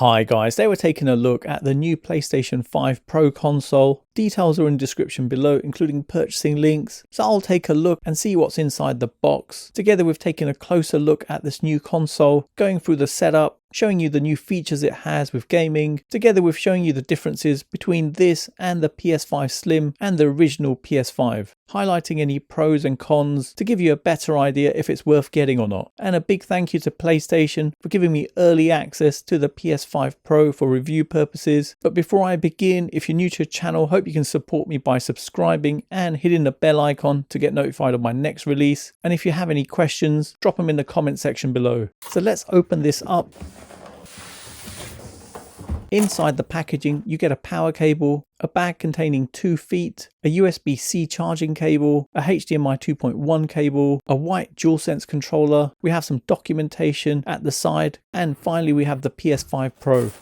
Hi guys, they were taking a look at the new PlayStation 5 Pro console. Details are in the description below, including purchasing links. So I'll take a look and see what's inside the box. Together we've taken a closer look at this new console, going through the setup, showing you the new features it has with gaming, together with showing you the differences between this and the PS5 Slim and the original PS5, highlighting any pros and cons to give you a better idea if it's worth getting or not. And a big thank you to PlayStation for giving me early access to the PS5 Pro for review purposes. But before I begin, if you're new to the channel, hope you can support me by subscribing and hitting the bell icon to get notified of my next release. And if you have any questions, drop them in the comment section below. So let's open this up. Inside the packaging, you get a power cable, a bag containing 2 feet, a USB-C charging cable, a HDMI 2.1 cable, a white DualSense controller. We have some documentation at the side, and finally we have the PS5 Pro.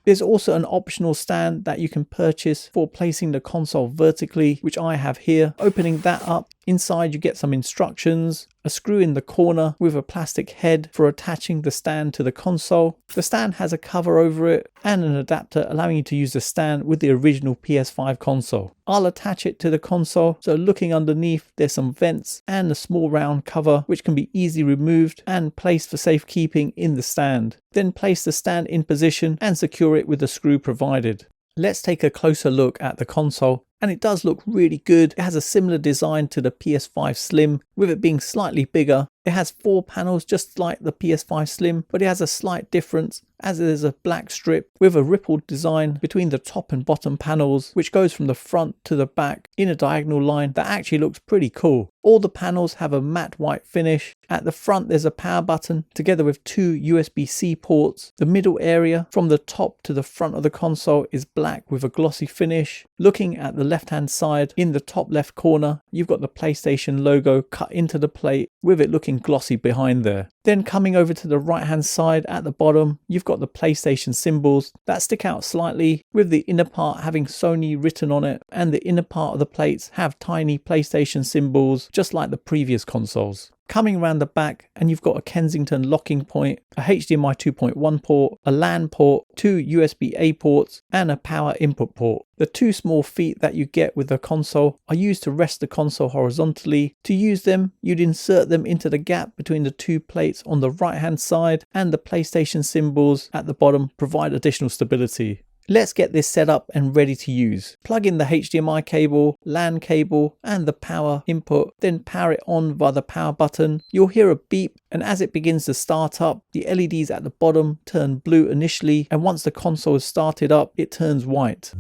There's also an optional stand that you can purchase for placing the console vertically, which I have here. Opening that up, inside you get some instructions, a screw in the corner with a plastic head for attaching the stand to the console. The stand has a cover over it and an adapter allowing you to use the stand with the original PS5 console. I'll attach it to the console, so looking underneath there's some vents and a small round cover which can be easily removed and placed for safekeeping in the stand. Then place the stand in position and secure it with the screw provided. Let's take a closer look at the console, and it does look really good. It has a similar design to the PS5 Slim, with it being slightly bigger. It has 4 panels just like the PS5 Slim, but it has a slight difference as there's a black strip with a rippled design between the top and bottom panels, which goes from the front to the back in a diagonal line that actually looks pretty cool. All the panels have a matte white finish. At the front there's a power button together with 2 USB-C ports. The middle area from the top to the front of the console is black with a glossy finish. Looking at the left hand side, in the top left corner you've got the PlayStation logo cut into the plate with it looking glossy behind there. Then coming over to the right hand side at the bottom, you've got the PlayStation symbols that stick out slightly, with the inner part having Sony written on it, and the inner part of the plates have tiny PlayStation symbols just like the previous consoles. Coming around the back, and you've got a Kensington locking point, a HDMI 2.1 port, a LAN port, 2 USB-A ports and a power input port. The 2 small feet that you get with the console are used to rest the console horizontally. To use them, you'd insert them into the gap between the 2 plates on the right hand side, and the PlayStation symbols at the bottom provide additional stability. Let's get this set up and ready to use. Plug in the HDMI cable, LAN cable and the power input, then power it on via the power button. You'll hear a beep, and as it begins to start up, the LEDs at the bottom turn blue initially, and once the console is started up, it turns white.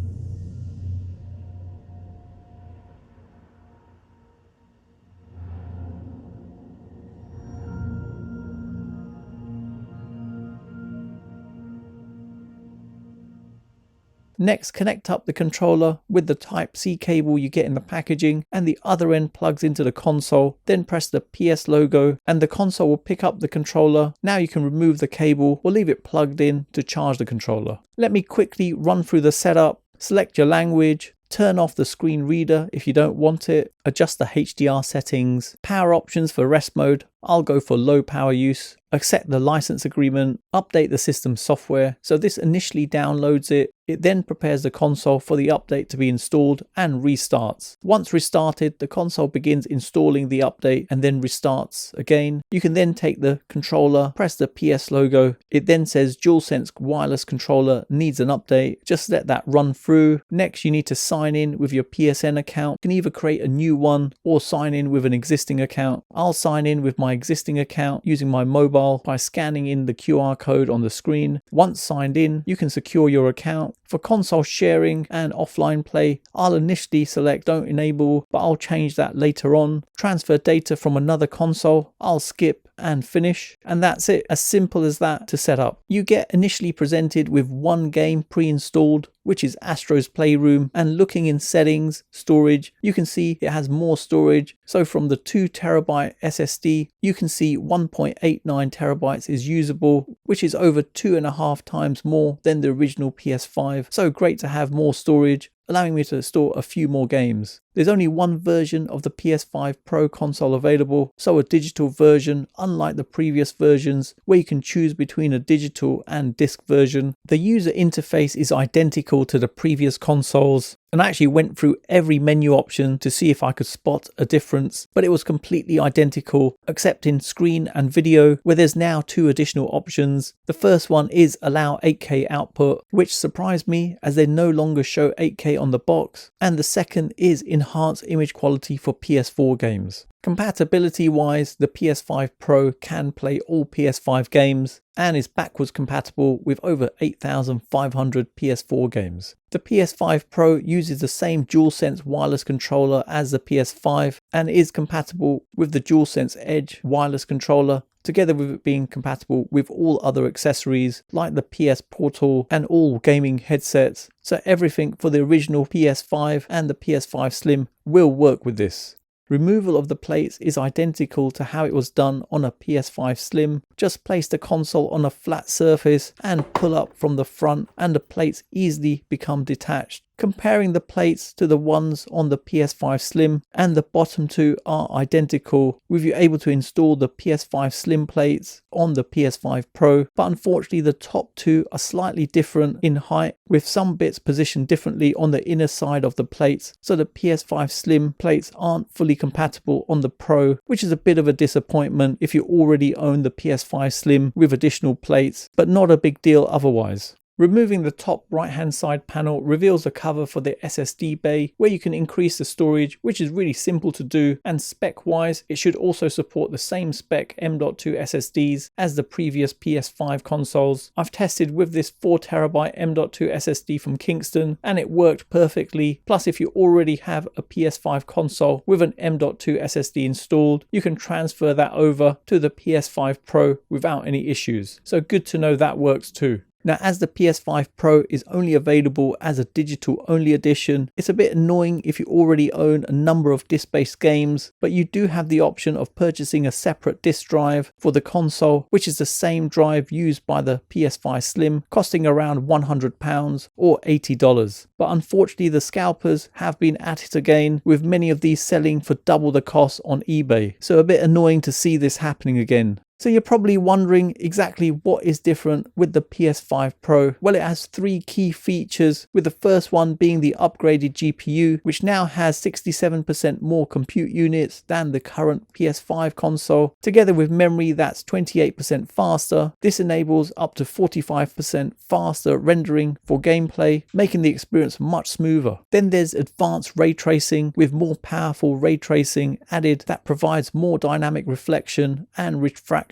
Next, connect up the controller with the Type-C cable you get in the packaging, and the other end plugs into the console. Then press the PS logo and the console will pick up the controller. Now you can remove the cable or leave it plugged in to charge the controller. Let me quickly run through the setup. Select your language. Turn off the screen reader if you don't want it. Adjust the HDR settings. Power options for rest mode. I'll go for low power use. Accept the license agreement. Update the system software. So this initially downloads it. It then prepares the console for the update to be installed and restarts. Once restarted, the console begins installing the update and then restarts again. You can then take the controller, press the PS logo. It then says DualSense wireless controller needs an update. Just let that run through. Next, you need to sign in with your PSN account. You can either create a new one or sign in with an existing account. I'll sign in with my existing account using my mobile by scanning in the QR code on the screen. Once signed in, you can secure your account. For console sharing and offline play, I'll initially select don't enable, but I'll change that later on. Transfer data from another console, I'll skip and finish, and that's it. As simple as that to set up. You get initially presented with one game pre-installed, which is Astro's Playroom, and looking in settings, storage, you can see it has more storage. So from the 2 terabyte SSD, you can see 1.89 terabytes is usable which is over 2.5 times more than the original PS5. So great to have more storage, allowing me to store a few more games. There's only one version of the PS5 Pro console available, so a digital version, unlike the previous versions where you can choose between a digital and disc version. The user interface is identical to the previous consoles, and I actually went through every menu option to see if I could spot a difference, but it was completely identical except in screen and video, where there's now 2 additional options. The first one is allow 8K output, which surprised me as they no longer show 8K on the box, and the second is enhanced image quality for PS4 games. Compatibility wise, the PS5 Pro can play all PS5 games and is backwards compatible with over 8,500 PS4 games. The PS5 Pro uses the same DualSense wireless controller as the PS5 and is compatible with the DualSense Edge wireless controller, together with it being compatible with all other accessories like the PS Portal and all gaming headsets. So everything for the original PS5 and the PS5 Slim will work with this. Removal of the plates is identical to how it was done on a PS5 Slim. Just place the console on a flat surface and pull up from the front and the plates easily become detached. Comparing the plates to the ones on the PS5 Slim, and the bottom 2 are identical, with you able to install the PS5 Slim plates on the PS5 Pro, but unfortunately the top 2 are slightly different in height, with some bits positioned differently on the inner side of the plates, so the PS5 Slim plates aren't fully compatible on the Pro, which is a bit of a disappointment if you already own the PS5 Slim with additional plates, but not a big deal otherwise. Removing the top right hand side panel reveals a cover for the SSD bay where you can increase the storage, which is really simple to do, and spec wise it should also support the same spec M.2 SSDs as the previous PS5 consoles. I've tested with this 4TB M.2 SSD from Kingston and it worked perfectly. Plus, if you already have a PS5 console with an M.2 SSD installed, you can transfer that over to the PS5 Pro without any issues. So good to know that works too. Now, as the PS5 Pro is only available as a digital only edition, it's a bit annoying if you already own a number of disc-based games, but you do have the option of purchasing a separate disc drive for the console, which is the same drive used by the PS5 Slim, costing around £100 or $80. But unfortunately, the scalpers have been at it again, with many of these selling for double the cost on eBay. So a bit annoying to see this happening again. So you're probably wondering exactly what is different with the PS5 Pro. Well, it has 3 key features, with the first one being the upgraded GPU, which now has 67% more compute units than the current PS5 console, together with memory that's 28% faster. This enables up to 45% faster rendering for gameplay, making the experience much smoother. Then there's advanced ray tracing, with more powerful ray tracing added that provides more dynamic reflection and refraction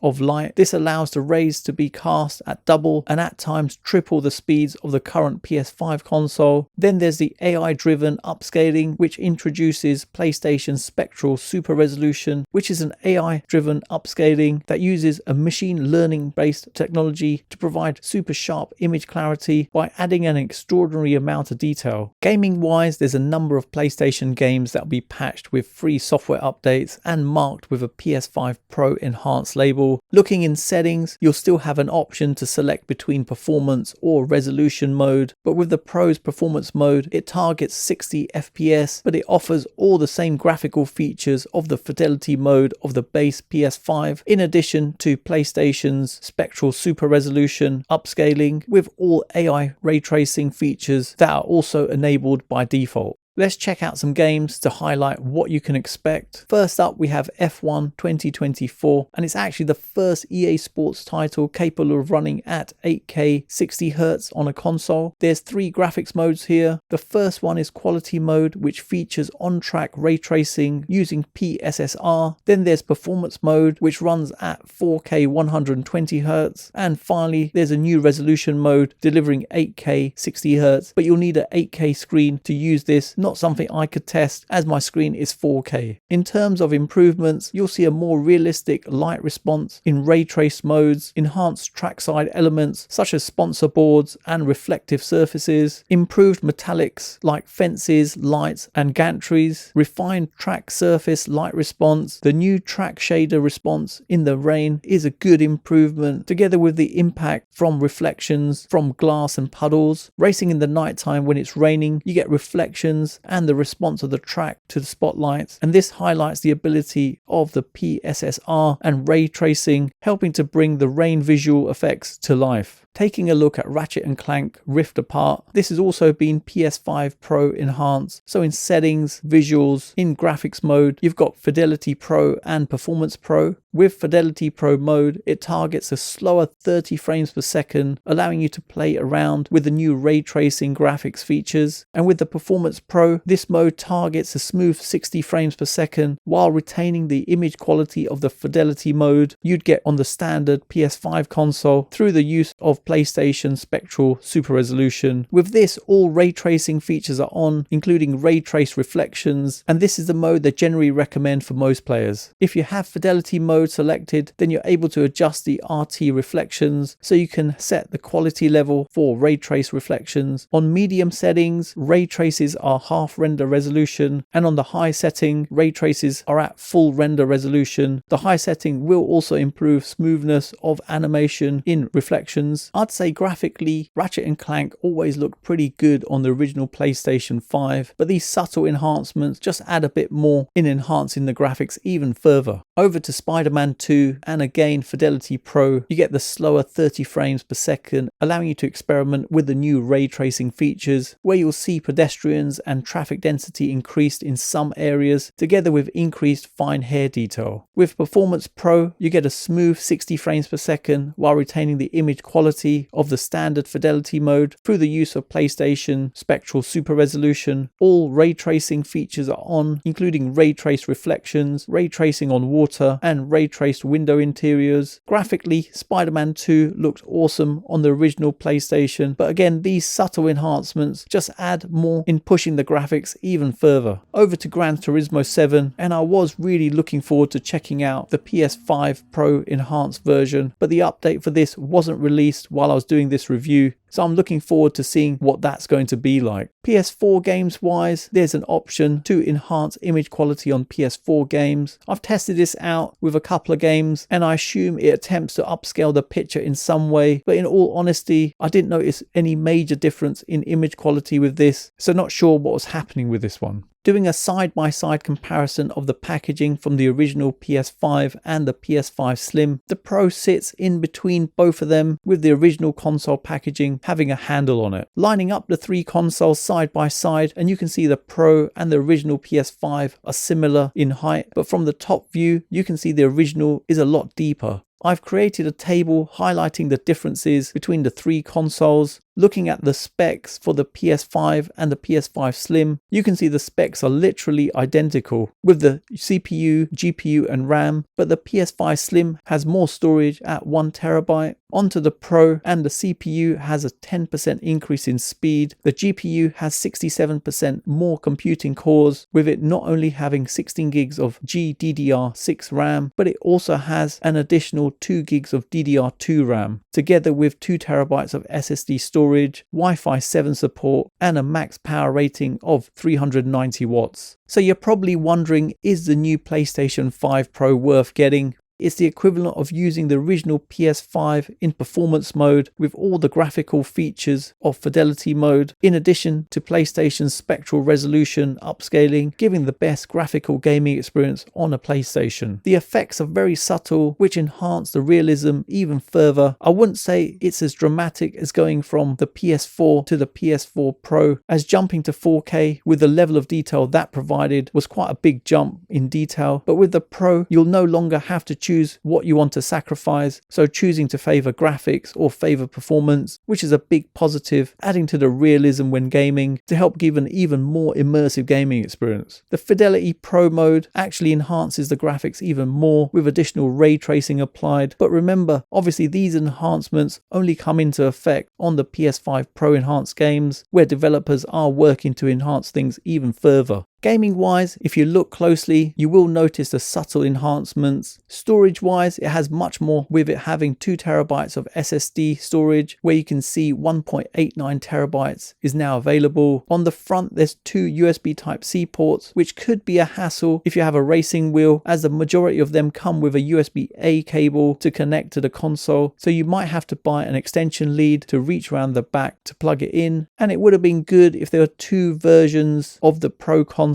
of light. This allows the rays to be cast at double and at times triple the speeds of the current PS5 console. Then there's the AI driven upscaling, which introduces PlayStation's spectral super resolution, which is an AI driven upscaling that uses a machine learning based technology to provide super sharp image clarity by adding an extraordinary amount of detail. Gaming wise, there's a number of PlayStation games that will be patched with free software updates and marked with a PS5 Pro Enhanced label. Looking in settings, you'll still have an option to select between performance or resolution mode, but with the Pro's performance mode, it targets 60 FPS, but it offers all the same graphical features of the fidelity mode of the base PS5, in addition to PlayStation's spectral super resolution upscaling with all AI ray tracing features that are also enabled by default. Let's check out some games to highlight what you can expect. First up, we have F1 2024, and it's actually the first EA Sports title capable of running at 8K 60Hz on a console. There's 3 graphics modes here. The first one is quality mode, which features on-track ray tracing using PSSR. Then there's performance mode, which runs at 4K 120Hz. And finally, there's a new resolution mode delivering 8K 60Hz, but you'll need an 8K screen to use this, not not something I could test as my screen is 4K. In terms of improvements, you'll see a more realistic light response in ray trace modes, enhanced trackside elements such as sponsor boards and reflective surfaces, improved metallics like fences, lights and gantries, refined track surface light response. The new track shader response in the rain is a good improvement, together with the impact from reflections from glass and puddles. Racing in the nighttime when it's raining, you get reflections and the response of the track to the spotlights, and this highlights the ability of the PSSR and ray tracing, helping to bring the rain visual effects to life. Taking a look at Ratchet & Clank Rift Apart, this has also been PS5 Pro Enhanced. So in settings, visuals, in graphics mode, you've got Fidelity Pro and Performance Pro. With Fidelity Pro mode, it targets a slower 30 frames per second, allowing you to play around with the new ray tracing graphics features. And with the Performance Pro, this mode targets a smooth 60 frames per second while retaining the image quality of the Fidelity mode you'd get on the standard PS5 console through the use of PlayStation Spectral Super Resolution. With this, all ray tracing features are on, including ray trace reflections, and this is the mode they generally recommend for most players. If you have Fidelity mode selected, then you're able to adjust the RT reflections, so you can set the quality level for ray trace reflections. On medium settings, ray traces are half render resolution, and on the high setting, ray traces are at full render resolution. The high setting will also improve smoothness of animation in reflections. I'd say graphically, Ratchet & Clank always looked pretty good on the original PlayStation 5, but these subtle enhancements just add a bit more in enhancing the graphics even further. Over to Spider-Man 2, and again Fidelity Pro, you get the slower 30 frames per second, allowing you to experiment with the new ray tracing features, where you'll see pedestrians and traffic density increased in some areas, together with increased fine hair detail. With Performance Pro, you get a smooth 60 frames per second while retaining the image quality of the standard Fidelity mode through the use of PlayStation Spectral Super Resolution. All ray tracing features are on, including ray trace reflections, ray tracing on water, and ray traced window interiors. Graphically, Spider-Man 2 looked awesome on the original PlayStation, but again, these subtle enhancements just add more in pushing the graphics even further. Over to Gran Turismo 7, and I was really looking forward to checking out the PS5 Pro Enhanced version, but the update for this wasn't released while I was doing this review, so I'm looking forward to seeing what that's going to be like. PS4 games wise, there's an option to enhance image quality on PS4 games. I've tested this out with a couple of games, and I assume it attempts to upscale the picture in some way, but in all honesty, I didn't notice any major difference in image quality with this, so not sure what was happening with this one. Doing a side-by-side comparison of the packaging from the original PS5 and the PS5 Slim, the Pro sits in between both of them, with the original console packaging having a handle on it. Lining up the three consoles side by side, and you can see the Pro and the original PS5 are similar in height, but from the top view you can see the original is a lot deeper. I've created a table highlighting the differences between the three consoles. Looking at the specs for the PS5 and the PS5 Slim, you can see the specs are literally identical with the CPU, GPU and RAM, but the PS5 Slim has more storage at 1TB. Onto the Pro, and the CPU has a 10% increase in speed. The GPU has 67% more computing cores, with it not only having 16 gigs of GDDR6 RAM, but it also has an additional 2 gigs of DDR2 RAM, together with 2TB of SSD storage, Wi-Fi 7 support, and a max power rating of 390 watts. So you're probably wondering, is the new PlayStation 5 Pro worth getting? It's the equivalent of using the original PS5 in performance mode with all the graphical features of Fidelity mode, in addition to PlayStation's spectral resolution upscaling, giving the best graphical gaming experience on a PlayStation. The effects are very subtle, which enhance the realism even further. I wouldn't say it's as dramatic as going from the PS4 to the PS4 Pro, as jumping to 4K with the level of detail that provided was quite a big jump in detail, but with the Pro you'll no longer have to choose what you want to sacrifice, so choosing to favor graphics or favor performance, which is a big positive, adding to the realism when gaming to help give an even more immersive gaming experience. The Fidelity Pro mode actually enhances the graphics even more with additional ray tracing applied, but remember, obviously these enhancements only come into effect on the PS5 Pro Enhanced games, where developers are working to enhance things even further. Gaming wise, if you look closely, you will notice the subtle enhancements. Storage wise, it has much more, with it having 2 terabytes of SSD storage, where you can see 1.89 terabytes is now available. On the front, there's 2 USB Type-C ports, which could be a hassle if you have a racing wheel, as the majority of them come with a USB-A cable to connect to the console, so you might have to buy an extension lead to reach around the back to plug it in. And it would have been good if there were 2 versions of the Pro console,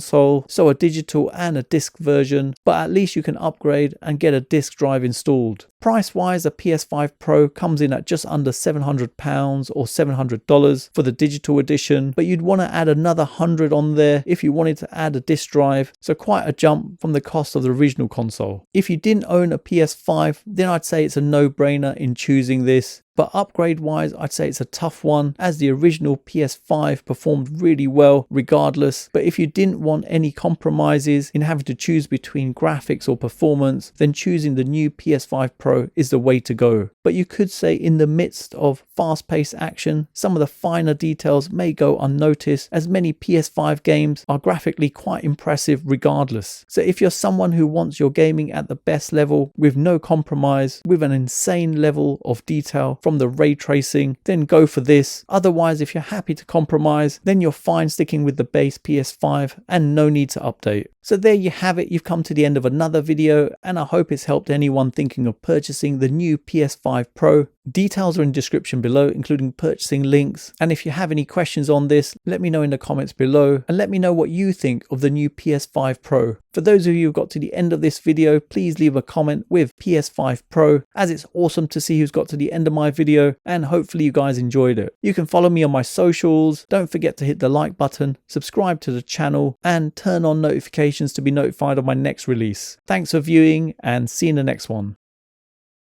so a digital and a disc version, but at least you can upgrade and get a disc drive installed. Price wise, the PS5 Pro comes in at just under £700 or $700 for the digital edition, but you'd want to add another 100 on there if you wanted to add a disc drive, so quite a jump from the cost of the original console. If you didn't own a PS5, then I'd say it's a no-brainer in choosing this. But upgrade wise, I'd say it's a tough one, as the original PS5 performed really well regardless. But if you didn't want any compromises in having to choose between graphics or performance, then choosing the new PS5 Pro is the way to go. But you could say in the midst of fast-paced action, some of the finer details may go unnoticed, as many PS5 games are graphically quite impressive regardless. So if you're someone who wants your gaming at the best level with no compromise, with an insane level of detail from the ray tracing, then go for this. Otherwise, if you're happy to compromise, then you're fine sticking with the base PS5 and no need to update. So there you have it. You've come to the end of another video, and I hope it's helped anyone thinking of purchasing the new PS5 Pro. Details are in the description below, including purchasing links. And if you have any questions on this, let me know in the comments below, and let me know what you think of the new PS5 Pro. For those of you who got to the end of this video, please leave a comment with PS5 Pro, as it's awesome to see who's got to the end of my video, and hopefully you guys enjoyed it. You can follow me on my socials. Don't forget to hit the like button, subscribe to the channel, and turn on notifications to be notified of my next release. Thanks for viewing, and see you in the next one.